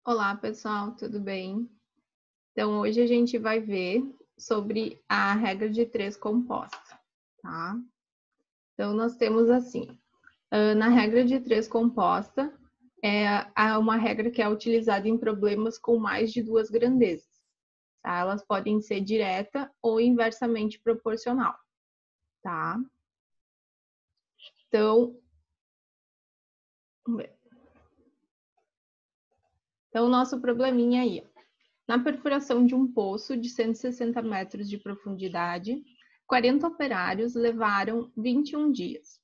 Olá, pessoal, tudo bem? Então, hoje a gente vai ver sobre a regra de três composta, tá? Então, nós temos assim, na regra de três composta, há uma regra que é utilizada em problemas com mais de duas grandezas, tá? Elas podem ser direta ou inversamente proporcional, tá? Então, vamos ver. Então, o nosso probleminha aí, na perfuração de um poço de 160 metros de profundidade, 40 operários levaram 21 dias.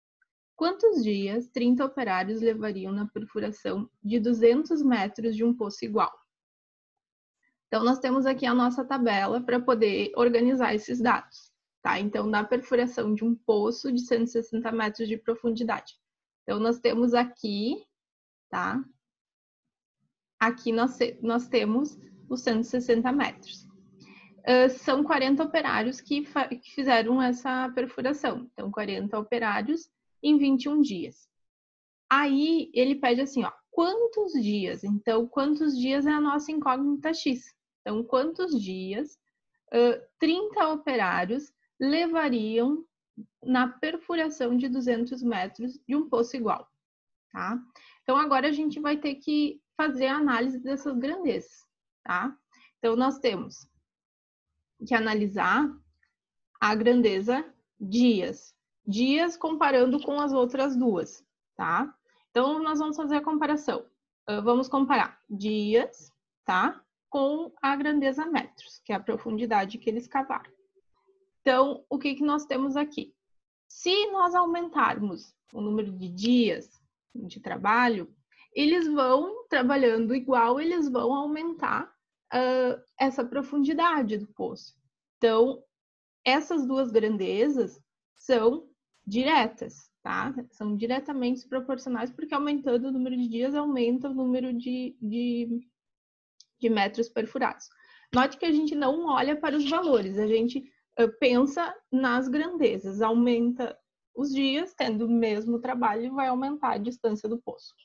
Quantos dias 30 operários levariam na perfuração de 200 metros de um poço igual? Então, nós temos aqui a nossa tabela para poder organizar esses dados, tá? Então, na perfuração de um poço de 160 metros de profundidade. Então, nós temos aqui, tá? Aqui nós temos os 160 metros. São 40 operários que fizeram essa perfuração. Então, 40 operários em 21 dias. Aí ele pede assim, ó, quantos dias? Então, quantos dias é a nossa incógnita X? Então, quantos dias 30 operários levariam na perfuração de 200 metros de um poço igual, tá? Então, agora a gente vai ter que fazer a análise dessas grandezas, tá? Então, nós temos que analisar a grandeza dias. Dias comparando com as outras duas, tá? Então, nós vamos fazer a comparação. Vamos comparar dias, tá? Com a grandeza metros, que é a profundidade que eles cavaram. Então, o que nós temos aqui? Se nós aumentarmos o número de dias de trabalho, eles vão trabalhando igual, eles vão aumentar essa profundidade do poço. Então, essas duas grandezas são diretas, tá? São diretamente proporcionais, porque aumentando o número de dias, aumenta o número de metros perfurados. Note que a gente não olha para os valores, a gente pensa nas grandezas, aumenta os dias, tendo o mesmo trabalho, vai aumentar a distância do poço.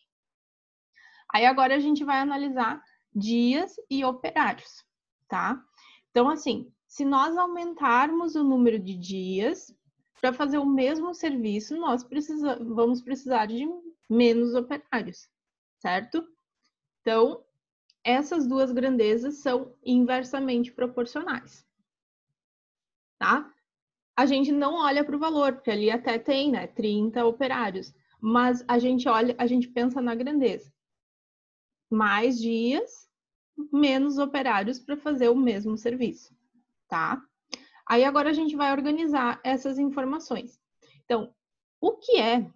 Aí agora a gente vai analisar dias e operários, tá? Então, assim, se nós aumentarmos o número de dias para fazer o mesmo serviço, nós vamos precisar de menos operários, certo? Então, essas duas grandezas são inversamente proporcionais, tá? A gente não olha para o valor, porque ali até tem, né, 30 operários, mas a gente pensa na grandeza. Mais dias, menos operários para fazer o mesmo serviço, tá? Aí agora a gente vai organizar essas informações. Então, o que é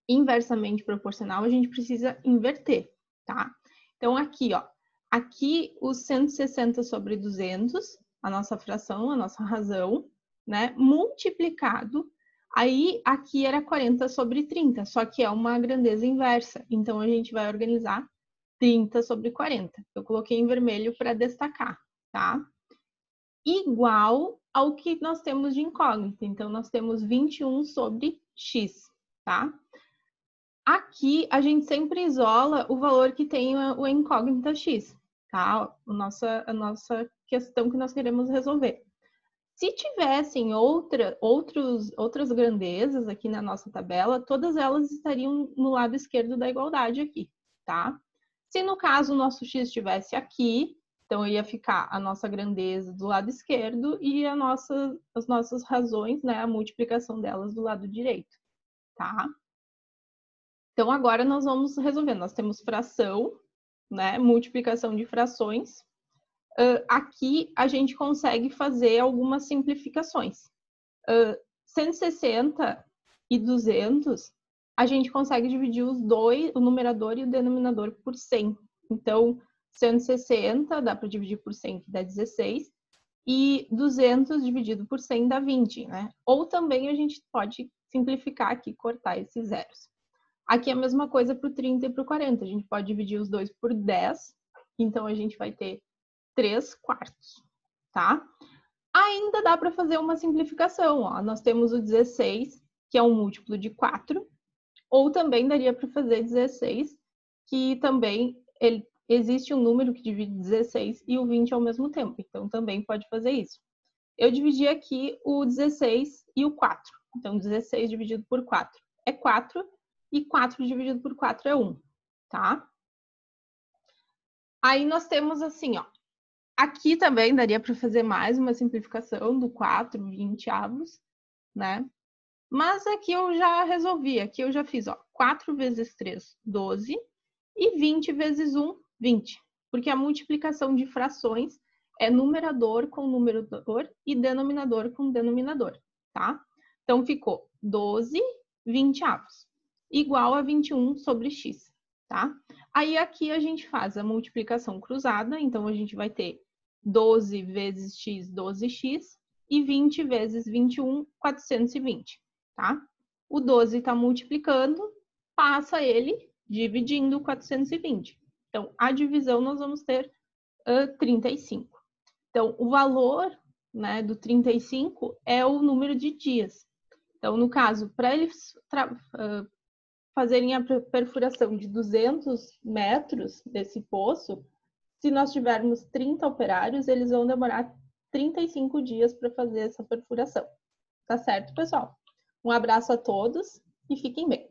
inversamente proporcional, a gente precisa inverter, tá? Então, aqui, ó, aqui os 160 sobre 200, a nossa fração, a nossa razão, né, multiplicado, aí aqui era 40 sobre 30, só que é uma grandeza inversa, então a gente vai organizar 30 sobre 40. Eu coloquei em vermelho para destacar, tá? Igual ao que nós temos de incógnita. Então, nós temos 21 sobre x, tá? Aqui, a gente sempre isola o valor que tem o incógnita x, tá? A nossa questão que nós queremos resolver. Se tivessem outras grandezas aqui na nossa tabela, todas elas estariam no lado esquerdo da igualdade aqui, tá? Se no caso o nosso x estivesse aqui, então ia ficar a nossa grandeza do lado esquerdo e as nossas razões, né, a multiplicação delas do lado direito, tá? Então agora nós vamos resolver. Nós temos fração, né, multiplicação de frações. Aqui a gente consegue fazer algumas simplificações. 160 e 200, a gente consegue dividir os dois, o numerador e o denominador, por 100. Então, 160 dá para dividir por 100, que dá 16, e 200 dividido por 100 dá 20, né? Ou também a gente pode simplificar aqui, cortar esses zeros. Aqui é a mesma coisa para o 30 e para o 40. A gente pode dividir os dois por 10, então a gente vai ter 3 quartos, tá? Ainda dá para fazer uma simplificação, ó. Nós temos o 16, que é um múltiplo de 4, ou também daria para fazer 16, que também existe um número que divide 16 e o 20 ao mesmo tempo, então também pode fazer isso. Eu dividi aqui o 16 e o 4. Então, 16 dividido por 4 é 4 e 4 dividido por 4 é 1, tá? Aí nós temos assim, ó. Aqui também daria para fazer mais uma simplificação do 4, 20avos, né? Mas aqui eu já resolvi, aqui eu já fiz, ó, 4 vezes 3, 12, e 20 vezes 1, 20. Porque a multiplicação de frações é numerador com numerador e denominador com denominador, tá? Então, ficou 12 20avos, igual a 21 sobre x, tá? Aí, aqui a gente faz a multiplicação cruzada, então a gente vai ter 12 vezes x, 12x, e 20 vezes 21, 420, tá? O 12 está multiplicando, passa ele dividindo 420. Então, a divisão nós vamos ter 35. Então, o valor, né, do 35 é o número de dias. Então, no caso, para eles fazerem a perfuração de 200 metros desse poço, se nós tivermos 30 operários, eles vão demorar 35 dias para fazer essa perfuração. Tá certo, pessoal? Um abraço a todos e fiquem bem.